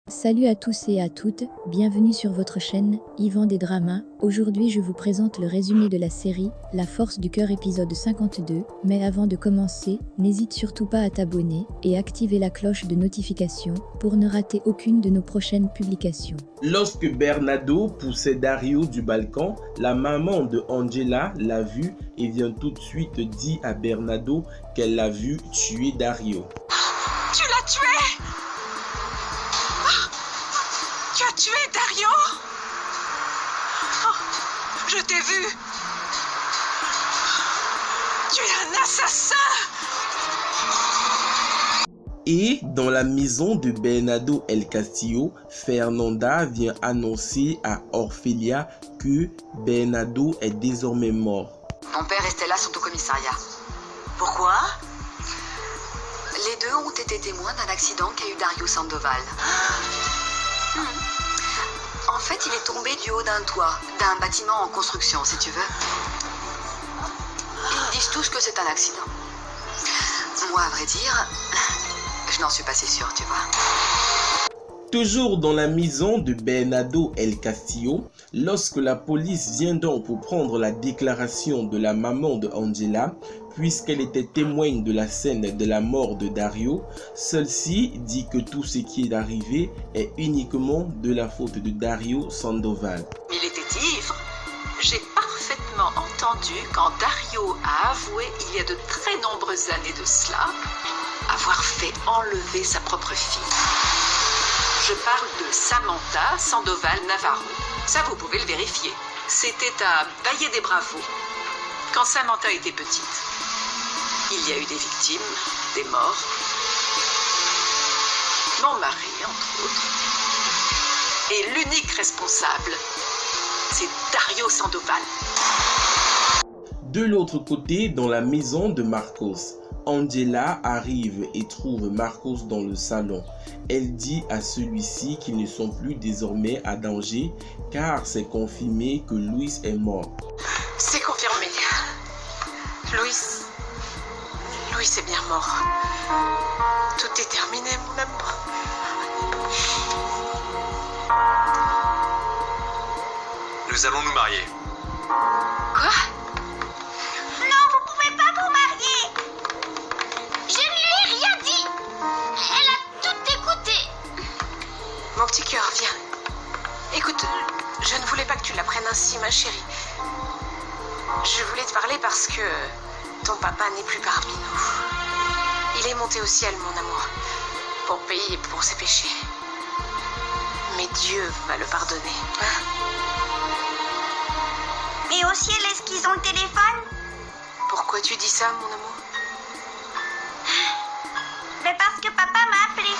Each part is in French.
Salut à tous et à toutes, bienvenue sur votre chaîne, Yvan des Dramas. Aujourd'hui je vous présente le résumé de la série La Force du Cœur épisode 52, mais avant de commencer, n'hésite surtout pas à t'abonner et activer la cloche de notification pour ne rater aucune de nos prochaines publications. Lorsque Bernardo poussait Dario du balcon, la maman de Angela l'a vu et vient tout de suite dire à Bernardo qu'elle l'a vu tuer Dario. Tu l'as tué! Tu as tué Dario? Oh, je t'ai vu! Tu es un assassin! Et dans la maison de Bernardo El Castillo, Fernanda vient annoncer à Orphelia que Bernardo est désormais mort. Mon père et Stella sont au commissariat. Pourquoi? Les deux ont été témoins d'un accident qu'a eu Dario Sandoval. En fait, il est tombé du haut d'un toit, d'un bâtiment en construction, si tu veux. Ils disent tous que c'est un accident. Moi, à vrai dire, je n'en suis pas si sûre, tu vois. Toujours dans la maison de Bernardo El Castillo, lorsque la police vient donc pour prendre la déclaration de la maman de Angela, puisqu'elle était témoin de la scène de la mort de Dario, celle-ci dit que tout ce qui est arrivé est uniquement de la faute de Dario Sandoval. Il était ivre. J'ai parfaitement entendu quand Dario a avoué il y a de très nombreuses années de cela avoir fait enlever sa propre fille. Je parle de Samantha Sandoval Navarro. Ça, vous pouvez le vérifier. C'était à Baillet des Bravos, quand Samantha était petite. Il y a eu des victimes, des morts. Mon mari, entre autres. Et l'unique responsable, c'est Dario Sandoval. De l'autre côté, dans la maison de Marcos, Angela arrive et trouve Marcos dans le salon. Elle dit à celui-ci qu'ils ne sont plus désormais à danger car c'est confirmé que Luis est mort. C'est confirmé. Luis est bien mort. Tout est terminé, mon amour. Nous allons nous marier. Quoi? Non, vous pouvez pas vous marier. Je ne lui ai rien dit. Elle a tout écouté. Mon petit cœur, viens. Écoute, je ne voulais pas que tu la prennes ainsi, ma chérie. Je voulais te parler parce que ton papa n'est plus parmi nous. Il est monté au ciel, mon amour, pour payer pour ses péchés. Mais Dieu va le pardonner. Hein? Et au ciel, est-ce qu'ils ont le téléphone? Pourquoi tu dis ça, mon amour? Mais parce que papa m'a appelé.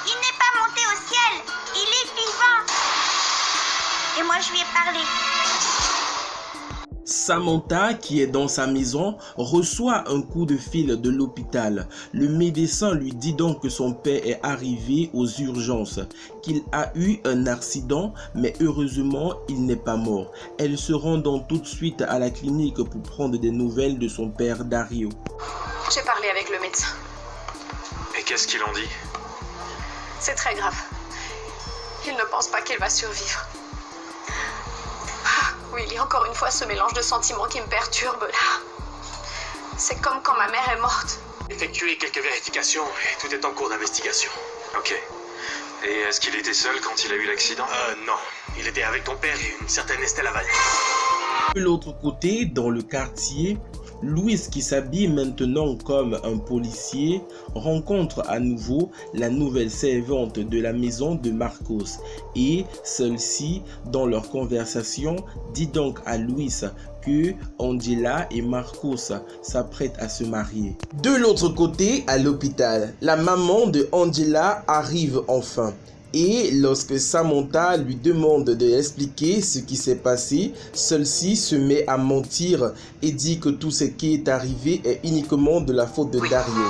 Il n'est pas monté au ciel. Il est vivant. Et moi, je lui ai parlé. Samantha, qui est dans sa maison, reçoit un coup de fil de l'hôpital. Le médecin lui dit donc que son père est arrivé aux urgences, qu'il a eu un accident, mais heureusement, il n'est pas mort. Elle se rend donc tout de suite à la clinique pour prendre des nouvelles de son père Dario. J'ai parlé avec le médecin. Et qu'est-ce qu'il en dit? C'est très grave. Il ne pense pas qu'il va survivre. Ah, oui, il y a encore une fois ce mélange de sentiments qui me perturbe là. C'est comme quand ma mère est morte. Effectuer quelques vérifications et tout est en cours d'investigation. Ok. Et est-ce qu'il était seul quand il a eu l'accident? Non. Il était avec ton père et une certaine Estelle Aval. De l'autre côté, dans le quartier, Luis, qui s'habille maintenant comme un policier, rencontre à nouveau la nouvelle servante de la maison de Marcos et celle-ci, dans leur conversation, dit donc à Luis que Angela et Marcos s'apprêtent à se marier. De l'autre côté, à l'hôpital, la maman de Angela arrive enfin. Et lorsque Samantha lui demande de expliquer ce qui s'est passé, celle-ci se met à mentir et dit que tout ce qui est arrivé est uniquement de la faute de Dario.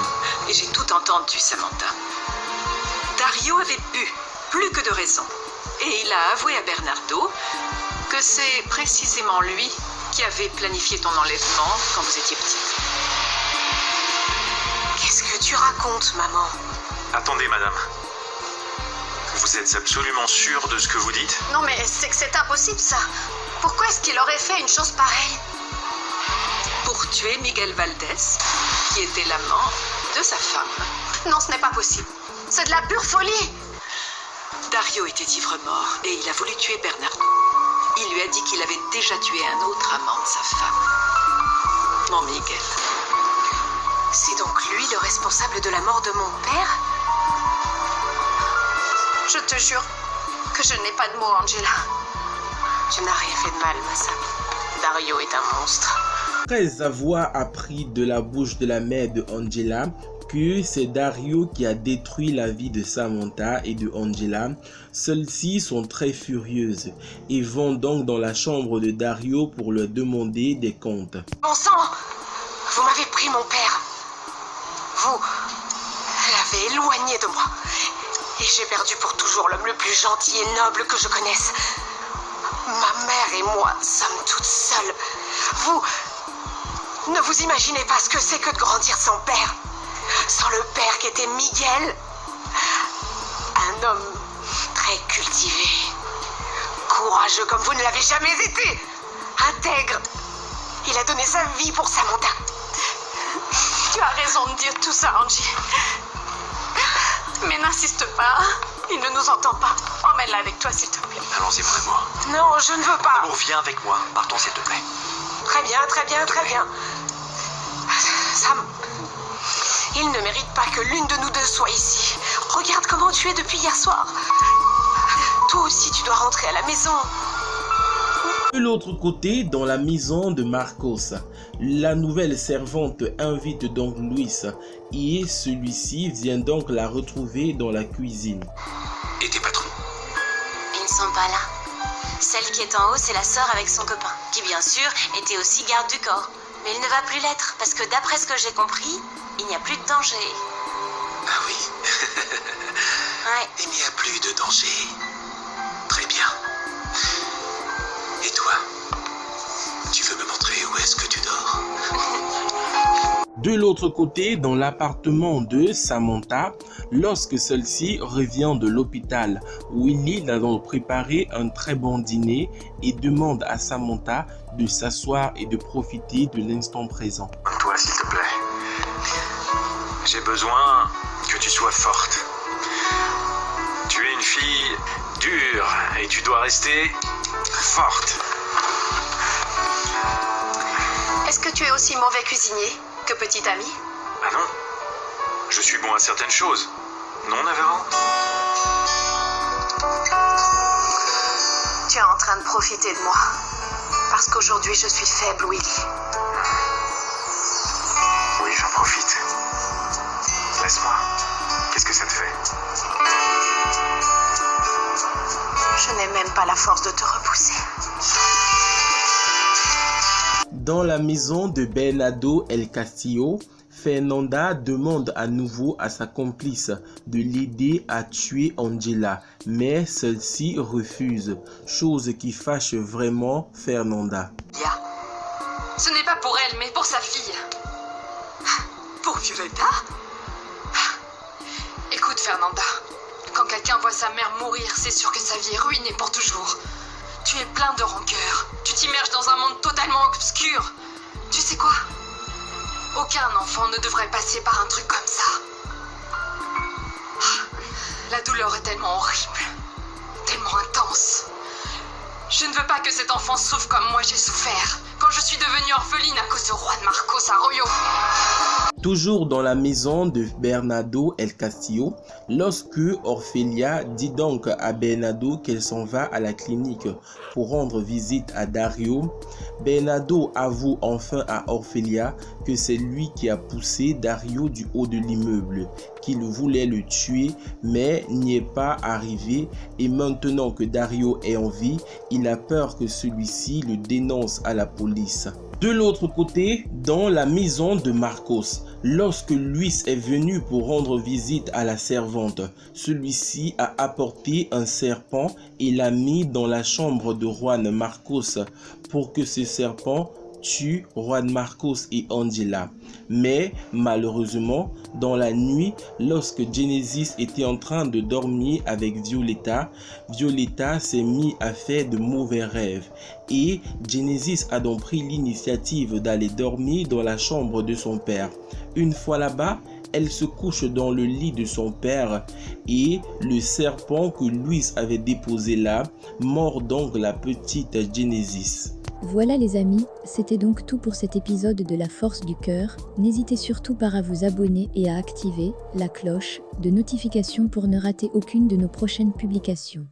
Et j'ai tout entendu, Samantha. Dario avait bu, plus que de raison. Et il a avoué à Bernardo que c'est précisément lui qui avait planifié ton enlèvement quand vous étiez petite. Qu'est-ce que tu racontes, maman? Attendez, madame. Vous êtes absolument sûr de ce que vous dites? Non mais c'est que c'est impossible ça. Pourquoi est-ce qu'il aurait fait une chose pareille? Pour tuer Miguel Valdez, qui était l'amant de sa femme. Non, ce n'est pas possible. C'est de la pure folie. Dario était ivre-mort et il a voulu tuer Bernardo. Il lui a dit qu'il avait déjà tué un autre amant de sa femme. Mon Miguel. C'est donc lui le responsable de la mort de mon père? Je te jure que je n'ai pas de mots, Angela. Tu n'as rien fait de mal, ma Sam. Dario est un monstre. Après avoir appris de la bouche de la mère de Angela que c'est Dario qui a détruit la vie de Samantha et de Angela, celles-ci sont très furieuses et vont donc dans la chambre de Dario pour leur demander des comptes. Bon sang! Vous m'avez pris mon père. Vous l'avez éloigné de moi. Et j'ai perdu pour toujours l'homme le plus gentil et noble que je connaisse. Ma mère et moi sommes toutes seules. Vous ne vous imaginez pas ce que c'est que de grandir sans père. Sans le père qui était Miguel. Un homme très cultivé. Courageux comme vous ne l'avez jamais été. Intègre. Il a donné sa vie pour Samantha. Tu as raison de dire tout ça, Angie. Mais n'insiste pas. Il ne nous entend pas. Emmène-la avec toi, s'il te plaît. Allons-y, près de moi. Non, je ne veux pas. Alors viens avec moi. Partons, s'il te plaît. Très bien, très bien, très bien. Sam, il ne mérite pas que l'une de nous deux soit ici. Regarde comment tu es depuis hier soir. Toi aussi, tu dois rentrer à la maison. De l'autre côté, dans la maison de Marcos, la nouvelle servante invite donc Luis et celui-ci vient donc la retrouver dans la cuisine. Et tes patrons? Ils ne sont pas là. Celle qui est en haut, c'est la sœur avec son copain, qui bien sûr était aussi garde du corps. Mais il ne va plus l'être, parce que d'après ce que j'ai compris, il n'y a plus de danger. Ah oui. Ouais. Il n'y a plus de danger. Très bien. Et toi? Tu veux me montrer où est-ce que tu dors? De l'autre côté, dans l'appartement de Samantha, lorsque celle-ci revient de l'hôpital, Willie a donc préparé un très bon dîner et demande à Samantha de s'asseoir et de profiter de l'instant présent. Toi, s'il te plaît. J'ai besoin que tu sois forte. Tu es une fille dure et tu dois rester forte. Est-ce que tu es aussi mauvais cuisinier que petit ami? Ah non. Je suis bon à certaines choses. Non, Navarro? Tu es en train de profiter de moi. Parce qu'aujourd'hui, je suis faible, Willie. Oui, j'en profite. Laisse-moi. Qu'est-ce que ça te fait? Je n'ai même pas la force de te repousser. Dans la maison de Bernardo El Castillo, Fernanda demande à nouveau à sa complice de l'aider à tuer Angela, mais celle-ci refuse, chose qui fâche vraiment Fernanda. Ce n'est pas pour elle, mais pour sa fille. Pour Violetta? Écoute, Fernanda, quand quelqu'un voit sa mère mourir, c'est sûr que sa vie est ruinée pour toujours. Tu es plein de rancœur. Tu t'immerges dans un monde totalement obscur. Tu sais quoi? Aucun enfant ne devrait passer par un truc comme ça. La douleur est tellement horrible, tellement intense. Je ne veux pas que cet enfant souffre comme moi j'ai souffert quand je suis devenue orpheline à cause de Juan Marcos Arroyo. Toujours dans la maison de Bernardo El Castillo, lorsque Orphelia dit donc à Bernardo qu'elle s'en va à la clinique pour rendre visite à Dario, Bernardo avoue enfin à Orphelia que c'est lui qui a poussé Dario du haut de l'immeuble, qu'il voulait le tuer mais n'y est pas arrivé et maintenant que Dario est en vie, il a peur que celui-ci le dénonce à la police. De l'autre côté, dans la maison de Marcos, lorsque Luis est venu pour rendre visite à la servante, celui-ci a apporté un serpent et l'a mis dans la chambre de Juan Marcos pour que ce serpent tue Juan Marcos et Angela. Mais malheureusement, dans la nuit, lorsque Genesis était en train de dormir avec Violetta, Violetta s'est mise à faire de mauvais rêves. Et Genesis a donc pris l'initiative d'aller dormir dans la chambre de son père. Une fois là-bas, elle se couche dans le lit de son père et le serpent que Luis avait déposé là mord donc la petite Genesis. Voilà les amis, c'était donc tout pour cet épisode de La Force du Cœur. N'hésitez surtout pas à vous abonner et à activer la cloche de notification pour ne rater aucune de nos prochaines publications.